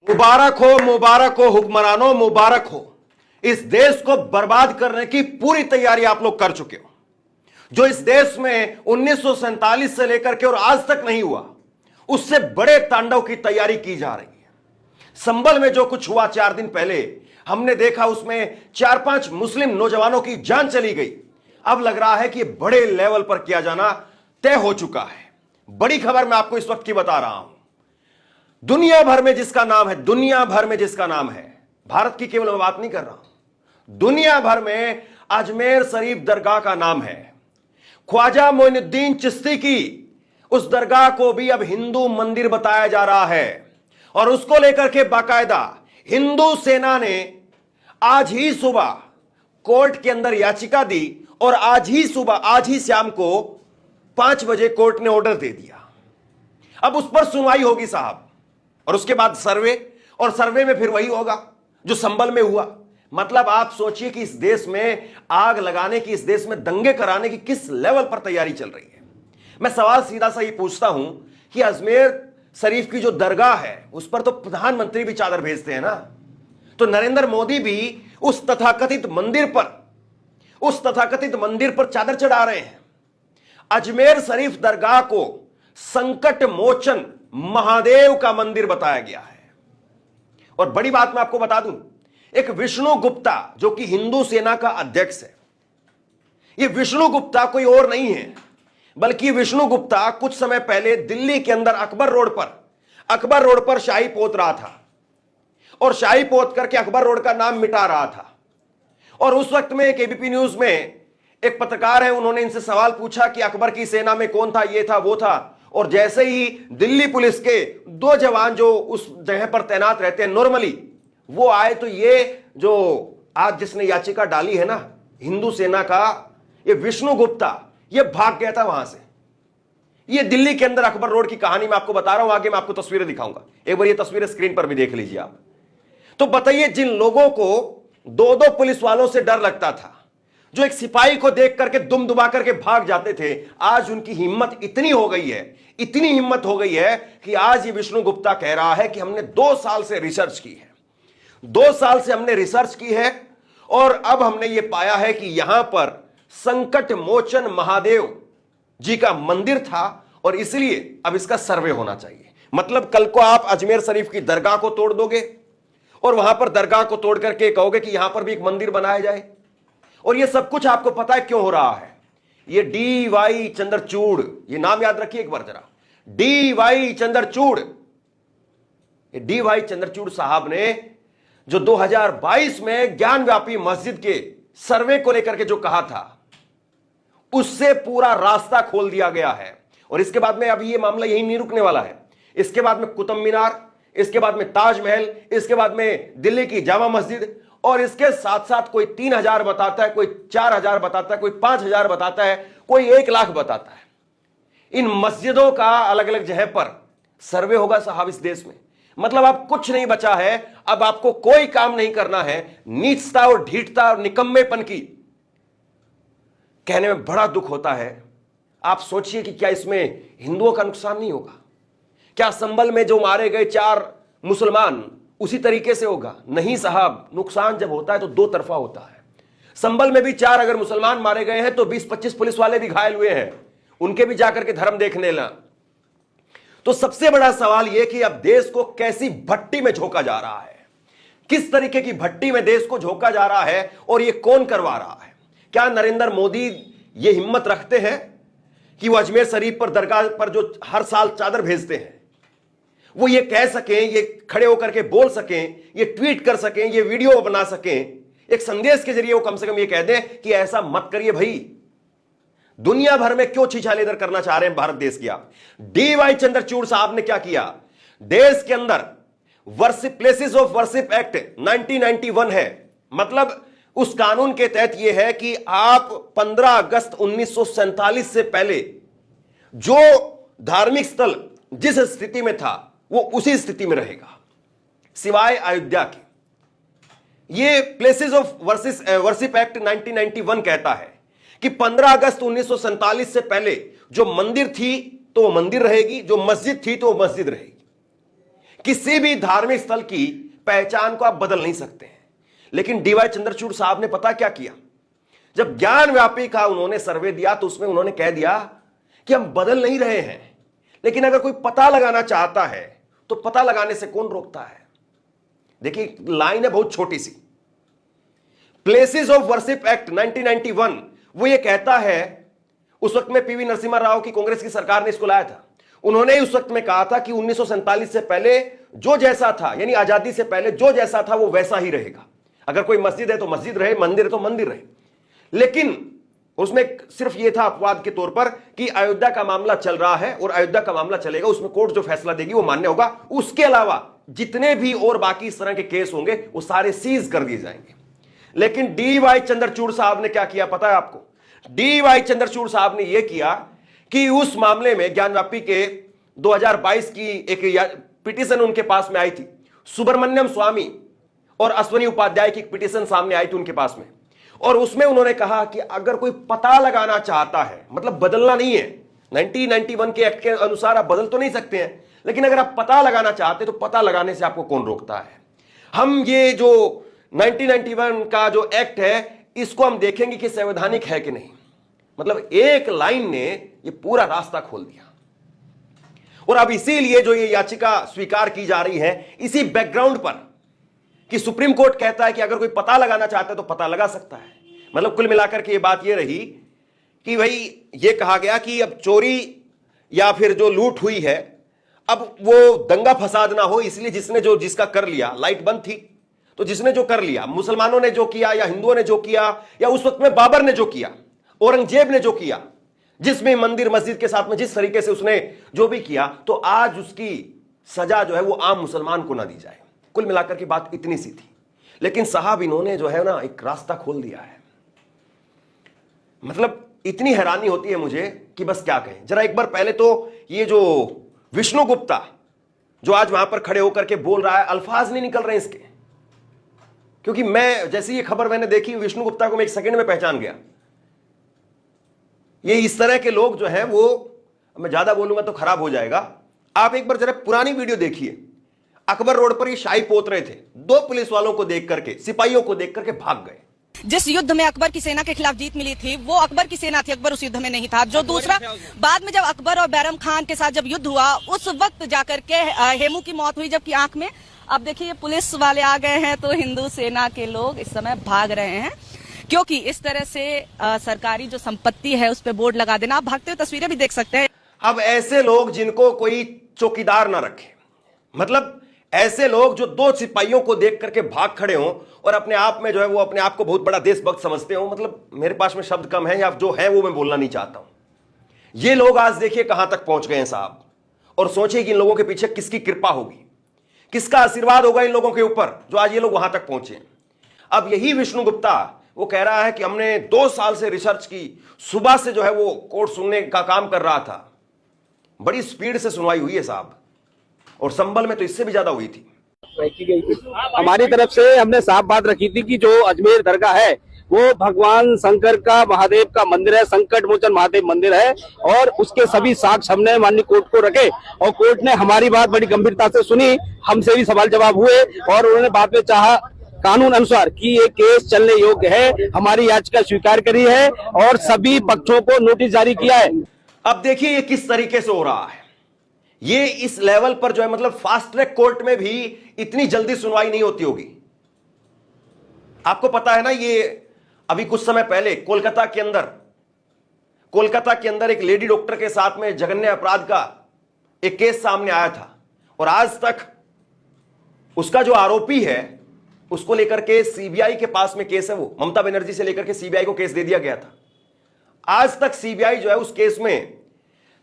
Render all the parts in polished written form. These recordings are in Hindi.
मुबारक हो हुक्मरानों, मुबारक हो। इस देश को बर्बाद करने की पूरी तैयारी आप लोग कर चुके हो। जो इस देश में 1947 से लेकर के और आज तक नहीं हुआ, उससे बड़े तांडव की तैयारी की जा रही है। संभल में जो कुछ हुआ 4 दिन पहले, हमने देखा उसमें 4-5 मुस्लिम नौजवानों की जान चली गई। अब लग रहा है कि बड़े लेवल पर किया जाना तय हो चुका है। बड़ी खबर मैं आपको इस वक्त की बता रहा हूं। दुनिया भर में जिसका नाम है, दुनिया भर में जिसका नाम है, भारत की केवल मैं बात नहीं कर रहा हूं, दुनिया भर में अजमेर शरीफ दरगाह का नाम है। ख्वाजा मोइनुद्दीन चिश्ती की उस दरगाह को भी अब हिंदू मंदिर बताया जा रहा है और उसको लेकर के बाकायदा हिंदू सेना ने आज ही सुबह कोर्ट के अंदर याचिका दी और आज ही शाम को 5 बजे कोर्ट ने ऑर्डर दे दिया। अब उस पर सुनवाई होगी साहब, और उसके बाद सर्वे, और सर्वे में फिर वही होगा जो संभल में हुआ। मतलब आप सोचिए कि इस देश में आग लगाने की, इस देश में दंगे कराने की किस लेवल पर तैयारी चल रही है। मैं सवाल सीधा सा ये पूछता हूं कि अजमेर शरीफ की जो दरगाह है उस पर तो प्रधानमंत्री भी चादर भेजते हैं ना, तो नरेंद्र मोदी भी उस तथाकथित मंदिर पर चादर चढ़ा रहे हैं। अजमेर शरीफ दरगाह को संकट मोचन महादेव का मंदिर बताया गया है। और बड़ी बात मैं आपको बता दूं, एक विष्णु गुप्ता जो कि हिंदू सेना का अध्यक्ष है, यह विष्णु गुप्ता कोई और नहीं है बल्कि विष्णु गुप्ता कुछ समय पहले दिल्ली के अंदर अकबर रोड पर शाही पोत रहा था और शाही पोत करके अकबर रोड का नाम मिटा रहा था। और उस वक्त में एक एबीपी न्यूज में एक पत्रकार है, उन्होंने इनसे सवाल पूछा कि अकबर की सेना में कौन था, ये था वो था, और जैसे ही दिल्ली पुलिस के 2 जवान जो उस जगह पर तैनात रहते हैं नॉर्मली, वो आए तो ये जो आज जिसने याचिका डाली है ना हिंदू सेना का, ये विष्णु गुप्ता, ये भाग गया था वहां से। ये दिल्ली के अंदर अकबर रोड की कहानी मैं आपको बता रहा हूं, आगे मैं आपको तस्वीरें दिखाऊंगा। एक बार ये तस्वीरें स्क्रीन पर भी देख लीजिए आप। तो बताइए, जिन लोगों को 2-2 पुलिस वालों से डर लगता था, जो एक सिपाही को देख करके दुम दुबा करके भाग जाते थे, आज उनकी हिम्मत इतनी हिम्मत हो गई है कि आज ये विष्णु गुप्ता कह रहा है कि हमने 2 साल से रिसर्च की है, 2 साल से हमने रिसर्च की है और अब हमने ये पाया है कि यहां पर संकट मोचन महादेव जी का मंदिर था और इसलिए अब इसका सर्वे होना चाहिए। मतलब कल को आप अजमेर शरीफ की दरगाह को तोड़ दोगे और वहां पर दरगाह को तोड़ करके कहोगे कि यहां पर भी एक मंदिर बनाया जाए। और ये सब कुछ आपको पता है क्यों हो रहा है। ये डी.वाई. चंद्रचूड़, ये नाम याद रखिए एक बार जरा, डी.वाई. चंद्रचूड़। ये डी.वाई. चंद्रचूड़ साहब ने जो 2022 में ज्ञानव्यापी मस्जिद के सर्वे को लेकर के जो कहा था, उससे पूरा रास्ता खोल दिया गया है। और इसके बाद में अभी ये मामला यही नहीं रुकने वाला है। इसके बाद में कुतुब मीनार, इसके बाद में ताजमहल, इसके बाद में दिल्ली की जामा मस्जिद, और इसके साथ साथ कोई 3000 बताता है, कोई 4000 बताता है, कोई 5000 बताता है, कोई 1 लाख बताता है। इन मस्जिदों का अलग अलग जगह पर सर्वे होगा साहब इस देश में। मतलब अब कुछ नहीं बचा है, अब आपको कोई काम नहीं करना है। नीचता और ढीठता और निकम्मेपन की कहने में बड़ा दुख होता है। आप सोचिए कि क्या इसमें हिंदुओं का नुकसान नहीं होगा? क्या संभल में जो मारे गए 4 मुसलमान उसी तरीके से होगा? नहीं साहब, नुकसान जब होता है तो 2 तरफा होता है। संभल में भी 4 अगर मुसलमान मारे गए हैं तो 20-25 पुलिस वाले भी घायल हुए हैं, उनके भी जाकर के धर्म देखने ला। तो सबसे बड़ा सवाल यह कि अब देश को कैसी भट्टी में झोंका जा रहा है, किस तरीके की भट्टी में देश को झोंका जा रहा है और यह कौन करवा रहा है? क्या नरेंद्र मोदी ये हिम्मत रखते हैं कि वो अजमेर शरीफ पर दरगाह पर जो हर साल चादर भेजते हैं, वो ये कह सकें, ये खड़े होकर के बोल सकें, ये ट्वीट कर सकें, ये वीडियो बना सकें, एक संदेश के जरिए वो कम से कम ये कह दें कि ऐसा मत करिए भाई। दुनिया भर में क्यों छीछालेदर करना चाह रहे हैं भारत देश की आप? डी.वाई. चंद्रचूड़ साहब ने क्या किया? देश के अंदर प्लेसेस ऑफ वर्शिप एक्ट 1991 है। मतलब उस कानून के तहत यह है कि आप 15 अगस्त 1947 से पहले जो धार्मिक स्थल जिस स्थिति में था वो उसी स्थिति में रहेगा, सिवाय अयोध्या के। ये प्लेसेस ऑफ वर्शिप एक्ट 1991 कहता है कि 15 अगस्त 1947 से पहले जो मंदिर थी तो वो मंदिर रहेगी, जो मस्जिद थी तो वो मस्जिद रहेगी। किसी भी धार्मिक स्थल की पहचान को आप बदल नहीं सकते हैं। लेकिन डीवाई चंद्रचूड़ साहब ने पता क्या किया, जब ज्ञान व्यापी का उन्होंने सर्वे दिया तो उसमें उन्होंने कह दिया कि हम बदल नहीं रहे हैं, लेकिन अगर कोई पता लगाना चाहता है तो पता लगाने से कौन रोकता है। देखिए लाइन है बहुत छोटी सी, प्लेसेस ऑफ वर्शिप एक्ट 1991 वो ये कहता है, उस वक्त में पीवी नरसिम्हा राव की कांग्रेस की सरकार ने इसको लाया था। उन्होंने उस वक्त में कहा था कि 1947 से पहले जो जैसा था, यानी आजादी से पहले जो जैसा था वो वैसा ही रहेगा। अगर कोई मस्जिद है तो मस्जिद रहे, मंदिर है तो मंदिर रहे। लेकिन उसमें सिर्फ यह था अपवाद के तौर पर कि अयोध्या का मामला चल रहा है और अयोध्या का मामला चलेगा, उसमें कोर्ट जो फैसला देगी वो मान्य होगा। उसके अलावा जितने भी और बाकी इस तरह के केस होंगे वो सारे सीज कर दिए जाएंगे। लेकिन डीवाई चंद्रचूड़ साहब ने क्या किया पता है आपको? डीवाई चंद्रचूड़ साहब ने यह किया कि उस मामले में ज्ञानव्यापी के 2022 की एक पिटीशन उनके पास में आई थी, सुब्रमण्यम स्वामी और अश्वनी उपाध्याय की पिटीशन सामने आई थी उनके पास में, और उसमें उन्होंने कहा कि अगर कोई पता लगाना चाहता है, मतलब बदलना नहीं है, 1991 के एक्ट के अनुसार आप बदल तो नहीं सकते हैं, लेकिन अगर आप पता लगाना चाहते तो पता लगाने से आपको कौन रोकता है। हम ये जो 1991 का जो एक्ट है इसको हम देखेंगे कि संवैधानिक है कि नहीं। मतलब एक लाइन ने ये पूरा रास्ता खोल दिया, और अब इसीलिए जो ये याचिका स्वीकार की जा रही है इसी बैकग्राउंड पर कि सुप्रीम कोर्ट कहता है कि अगर कोई पता लगाना चाहता है तो पता लगा सकता है। मतलब कुल मिलाकर के ये बात ये रही कि भाई ये कहा गया कि अब चोरी या फिर जो लूट हुई है, अब वो दंगा फसाद ना हो, इसलिए जिसने जो जिसका कर लिया, लाइट बंद थी तो जिसने जो कर लिया, मुसलमानों ने जो किया या हिंदुओं ने जो किया या उस वक्त में बाबर ने जो किया, औरंगजेब ने जो किया, जिसमें मंदिर मस्जिद के साथ में जिस तरीके से उसने जो भी किया, तो आज उसकी सजा जो है वो आम मुसलमान को ना दी जाए। कुल मिलाकर की बात इतनी सी थी, लेकिन साहब इन्होंने जो है ना एक रास्ता खोल दिया है। मतलब इतनी हैरानी होती है मुझे कि बस क्या कहें। जरा एक बार पहले तो ये जो विष्णु गुप्ता जो आज वहां पर खड़े होकर के बोल रहा है, अल्फाज नहीं निकल रहे इसके, क्योंकि मैं जैसे ये खबर मैंने देखी विष्णु गुप्ता को मैं एक सेकंड में पहचान गया। ये इस तरह के लोग जो हैं वो, मैं ज्यादा बोलूंगा तो खराब हो जाएगा। आप एक बार जरा पुरानी वीडियो देखिए, अकबर रोड पर ये शाही पोत रहे थे, दो पुलिस वालों को देख करके, सिपाहियों को देख करके भाग गए। जिस युद्ध में अकबर की सेना के खिलाफ जीत मिली थी वो अकबर की सेना थी, अकबर उस युद्ध में नहीं था। जो दूसरा बाद में जब अकबर और बैरम खान के साथ जब युद्ध हुआ उस वक्त जाकर के हेमू की मौत हुई जबकि आंख में। अब देखिए पुलिस वाले आ गए हैं तो हिंदू सेना के लोग इस समय भाग रहे हैं, क्योंकि इस तरह से सरकारी जो संपत्ति है उस पर बोर्ड लगा देना, आप भागते हुए तस्वीरें भी देख सकते हैं। अब ऐसे लोग जिनको कोई चौकीदार ना रखे, मतलब ऐसे लोग जो दो सिपाहियों को देख करके भाग खड़े हों और अपने आप में जो है वो अपने आप को बहुत बड़ा देशभक्त समझते हो, मतलब मेरे पास में शब्द कम है या जो है वो मैं बोलना नहीं चाहता हूं। ये लोग आज देखिए कहां तक पहुंच गए हैं साहब, और सोचिए कि इन लोगों के पीछे किसकी कृपा होगी, किसका आशीर्वाद होगा इन लोगों के ऊपर जो आज ये लोग वहां तक पहुंचे। अब यही विष्णु गुप्ता वो कह रहा है कि हमने 2 साल से रिसर्च की, सुबह से जो है वो कोर्ट सुनने का काम कर रहा था, बड़ी स्पीड से सुनवाई हुई है साहब, और संभल में तो इससे भी ज्यादा हुई थी। हमारी तरफ से हमने साफ बात रखी थी कि जो अजमेर दरगाह है वो भगवान शंकर का, महादेव का मंदिर है, संकट मोचन महादेव मंदिर है, और उसके सभी साक्ष्य हमने माननीय कोर्ट को रखे, और कोर्ट ने हमारी बात बड़ी गंभीरता से सुनी, हमसे भी सवाल जवाब हुए, और उन्होंने बाद में चाहा कानून अनुसार कि ये केस चलने योग्य है, हमारी याचिका स्वीकार करी है और सभी पक्षों को नोटिस जारी किया है। अब देखिए ये किस तरीके से हो रहा है, ये इस लेवल पर जो है, मतलब फास्ट ट्रैक कोर्ट में भी इतनी जल्दी सुनवाई नहीं होती होगी। आपको पता है ना, ये अभी कुछ समय पहले कोलकाता के अंदर एक लेडी डॉक्टर के साथ में जघन्य अपराध का एक केस सामने आया था, और आज तक उसका जो आरोपी है उसको लेकर के सीबीआई के पास में केस है, वो ममता बनर्जी से लेकर के सीबीआई को केस दे दिया गया था। आज तक सीबीआई जो है उस केस में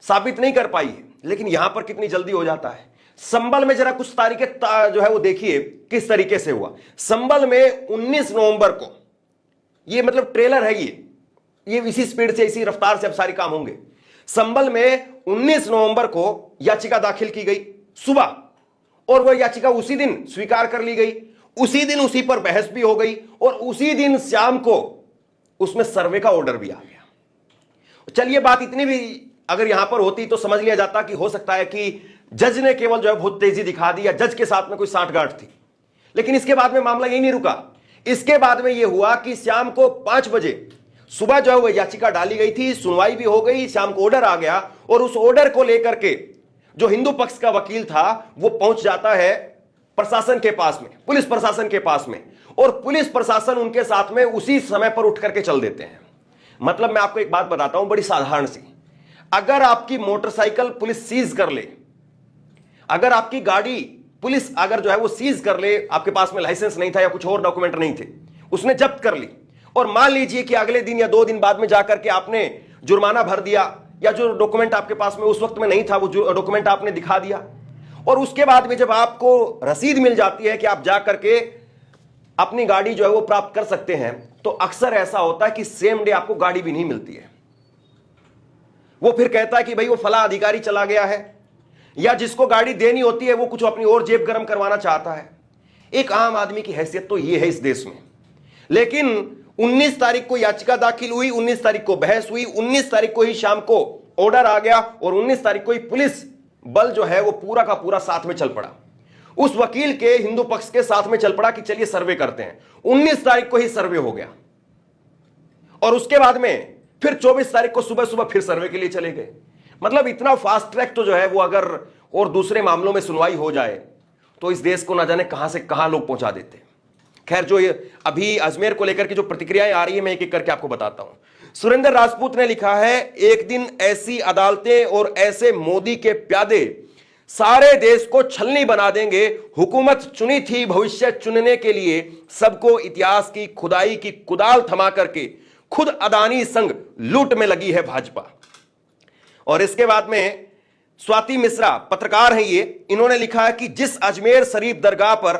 साबित नहीं कर पाई है, लेकिन यहां पर कितनी जल्दी हो जाता है। संभल में जरा कुछ तारीखें जो है वो देखिए किस तरीके से हुआ। संभल में 19 नवंबर को, ये मतलब ट्रेलर है, ये इसी स्पीड से, इसी रफ्तार से अब सारे काम होंगे। संभल में 19 नवंबर को याचिका दाखिल की गई सुबह, और वह याचिका उसी दिन स्वीकार कर ली गई, उसी दिन उसी पर बहस भी हो गई, और उसी दिन शाम को उसमें सर्वे का ऑर्डर भी आ गया। चलिए बात इतनी भी अगर यहां पर होती तो समझ लिया जाता कि हो सकता है कि जज ने केवल जो है बहुत तेजी दिखा दी, या जज के साथ में कोई सांठगांठ थी। लेकिन इसके बाद में मामला यही नहीं रुका। इसके बाद में यह हुआ कि शाम को 5 बजे सुबह जो है वो याचिका डाली गई थी, सुनवाई भी हो गई, शाम को ऑर्डर आ गया, और उस ऑर्डर को लेकर के जो हिंदू पक्ष का वकील था वो पहुंच जाता है प्रशासन के पास में, पुलिस प्रशासन के पास में, और पुलिस प्रशासन उनके साथ में उसी समय पर उठ करके चल देते हैं। मतलब मैं आपको एक बात बताता हूं बड़ी साधारण सी, अगर आपकी मोटरसाइकिल पुलिस सीज कर ले, अगर आपकी गाड़ी पुलिस अगर जो है वो सीज कर ले, आपके पास में लाइसेंस नहीं था या कुछ और डॉक्यूमेंट नहीं थे, उसने जब्त कर ली, और मान लीजिए कि अगले दिन या 2 दिन बाद में जाकर के आपने जुर्माना भर दिया, या जो डॉक्यूमेंट आपके पास में उस वक्त में नहीं था वो डॉक्यूमेंट आपने दिखा दिया, और उसके बाद में जब आपको रसीद मिल जाती है कि आप जाकर के अपनी गाड़ी जो है वो प्राप्त कर सकते हैं, तो अक्सर ऐसा होता है कि सेम डे आपको गाड़ी भी नहीं मिलती है। वो फिर कहता है कि भाई वो फला अधिकारी चला गया है, या जिसको गाड़ी देनी होती है वो कुछ अपनी और जेब गर्म करवाना चाहता है। एक आम आदमी की हैसियत तो ये है इस देश में। लेकिन 19 तारीख को याचिका दाखिल हुई, 19 तारीख को बहस हुई, 19 तारीख को ही शाम को ऑर्डर आ गया, और 19 तारीख को ही पुलिस बल जो है वो पूरा का पूरा साथ में चल पड़ा, उस वकील के हिंदू पक्ष के साथ में चल पड़ा कि चलिए सर्वे करते हैं। 19 तारीख को ही सर्वे हो गया, और उसके बाद में फिर 24 तारीख को सुबह सुबह फिर सर्वे के लिए चले गए। मतलब इतना फास्ट ट्रैक तो जो है वो अगर और दूसरे मामलों में सुनवाई हो जाए तो इस देश को ना जाने कहां से कहां लोग पहुंचा देते हैं। खैर, जो ये अभी अजमेर को लेकर की जो प्रतिक्रियाएं आ रही है मैं एक एक करके आपको बताता हूं। सुरेंद्र राजपूत ने लिखा है, एक दिन ऐसी अदालतें और ऐसे मोदी के प्यादे सारे देश को छलनी बना देंगे। हुकूमत चुनी थी भविष्य चुनने के लिए, सबको इतिहास की खुदाई की कुदाल थमा करके खुद अदानी संग लूट में लगी है भाजपा। और इसके बाद में स्वाति मिश्रा पत्रकार हैं ये, इन्होंने लिखा है कि जिस अजमेर शरीफ दरगाह पर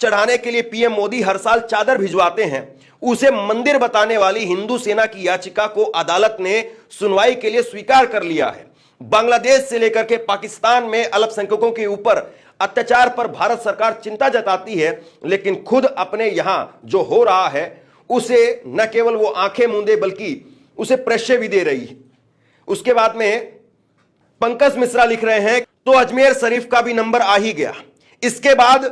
चढ़ाने के लिए पीएम मोदी हर साल चादर भिजवाते हैं, उसे मंदिर बताने वाली हिंदू सेना की याचिका को अदालत ने सुनवाई के लिए स्वीकार कर लिया है। बांग्लादेश से लेकर के पाकिस्तान में अल्पसंख्यकों के ऊपर अत्याचार पर भारत सरकार चिंता जताती है, लेकिन खुद अपने यहां जो हो रहा है उसे न केवल वो आंखें मूंदे बल्कि उसे प्रेशर भी दे रही है। उसके बाद में पंकज मिश्रा लिख रहे हैं, तो अजमेर शरीफ का भी नंबर आ ही गया। इसके बाद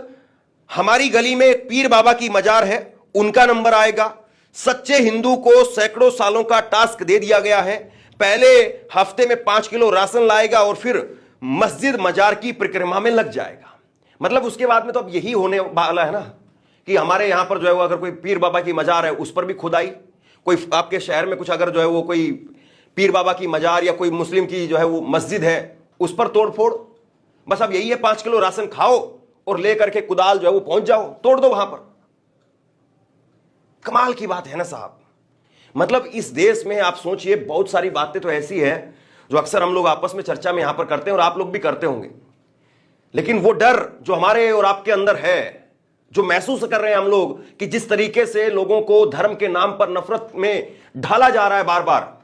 हमारी गली में एक पीर बाबा की मजार है, उनका नंबर आएगा। सच्चे हिंदू को सैकड़ों सालों का टास्क दे दिया गया है, पहले हफ्ते में 5 किलो राशन लाएगा और फिर मस्जिद मजार की परिक्रमा में लग जाएगा। मतलब उसके बाद में तो अब यही होने वाला है ना कि हमारे यहां पर जो है वो अगर कोई पीर बाबा की मजार है उस पर भी खुदाई, कोई आपके शहर में कुछ अगर जो है वो कोई पीर बाबा की मजार या कोई मुस्लिम की जो है वो मस्जिद है उस पर तोड़फोड़। बस अब यही है, 5 किलो राशन खाओ और लेकर के कुदाल जो है वो पहुंच जाओ, तोड़ दो वहां पर। कमाल की बात है ना साहब। मतलब इस देश में आप सोचिए, बहुत सारी बातें तो ऐसी है जो अक्सर हम लोग आपस में चर्चा में यहां पर करते हैं और आप लोग भी करते होंगे, लेकिन वो डर जो हमारे और आपके अंदर है, जो महसूस कर रहे हैं हम लोग कि जिस तरीके से लोगों को धर्म के नाम पर नफरत में ढाला जा रहा है बार बार,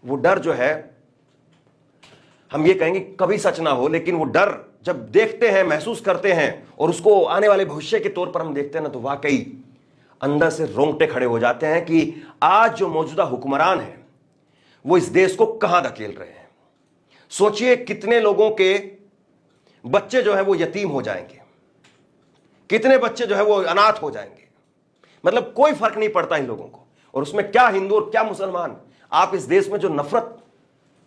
वो डर जो है हम ये कहेंगे कभी सच ना हो, लेकिन वो डर जब देखते हैं, महसूस करते हैं और उसको आने वाले भविष्य के तौर पर हम देखते हैं ना, तो वाकई अंदर से रोंगटे खड़े हो जाते हैं कि आज जो मौजूदा हुक्मरान है वो इस देश को कहां धकेल रहे हैं। सोचिए कितने लोगों के बच्चे जो है वो यतीम हो जाएंगे, कितने बच्चे जो है वो अनाथ हो जाएंगे। मतलब कोई फर्क नहीं पड़ता इन लोगों को, और उसमें क्या हिंदू और क्या मुसलमान। आप इस देश में जो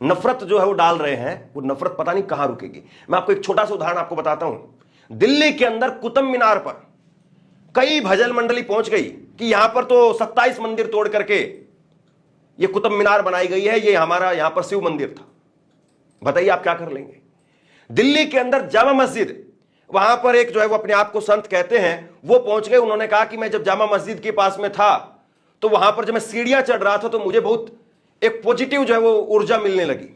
नफरत जो है वो डाल रहे हैं, वो नफरत पता नहीं कहां रुकेगी। मैं आपको एक छोटा सा उदाहरण आपको बताता हूं। दिल्ली के अंदर कुतुब मीनार पर कई भजन मंडली पहुंच गई कि यहां पर तो 27 मंदिर तोड़ करके ये कुतुब मीनार बनाई गई है, ये हमारा यहां पर शिव मंदिर था। बताइए आप क्या कर लेंगे। दिल्ली के अंदर जामा मस्जिद, वहां पर एक जो है वो अपने आप को संत कहते हैं, वो पहुंच गए। उन्होंने कहा कि मैं जब जामा मस्जिद के पास में था तो वहां पर जब मैं सीढ़ियां चढ़ रहा था तो मुझे बहुत एक पॉजिटिव जो है वो ऊर्जा मिलने लगी।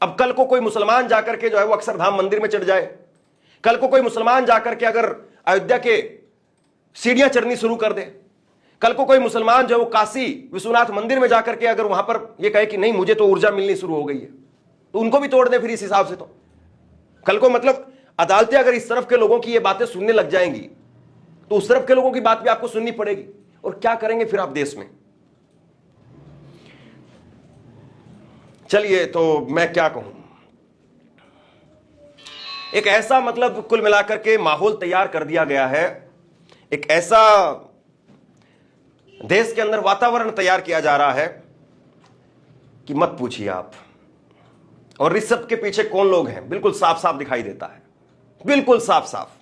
अब कल को कोई मुसलमान जाकर के जो है वो अक्षरधाम मंदिर में चढ़ जाए, कल को कोई मुसलमान जाकर के अगर अयोध्या के सीढ़ियां चढ़नी शुरू कर दे, कल को कोई मुसलमान जो है वो काशी विश्वनाथ मंदिर में जाकर के अगर वहां पर ये कहे कि नहीं मुझे तो ऊर्जा मिलनी शुरू हो गई है, तो उनको भी तोड़ दे फिर इस हिसाब से। तो कल को मतलब अदालतें अगर इस तरफ के लोगों की ये बातें सुनने लग जाएंगी तो उस तरफ के लोगों की बात भी आपको सुननी पड़ेगी, और क्या करेंगे फिर आप देश में। चलिए, तो मैं क्या कहूं, एक ऐसा मतलब कुल मिलाकर के माहौल तैयार कर दिया गया है, एक ऐसा देश के अंदर वातावरण तैयार किया जा रहा है कि मत पूछिए आप। और इस सब के पीछे कौन लोग हैं बिल्कुल साफ साफ दिखाई देता है, बिल्कुल साफ साफ।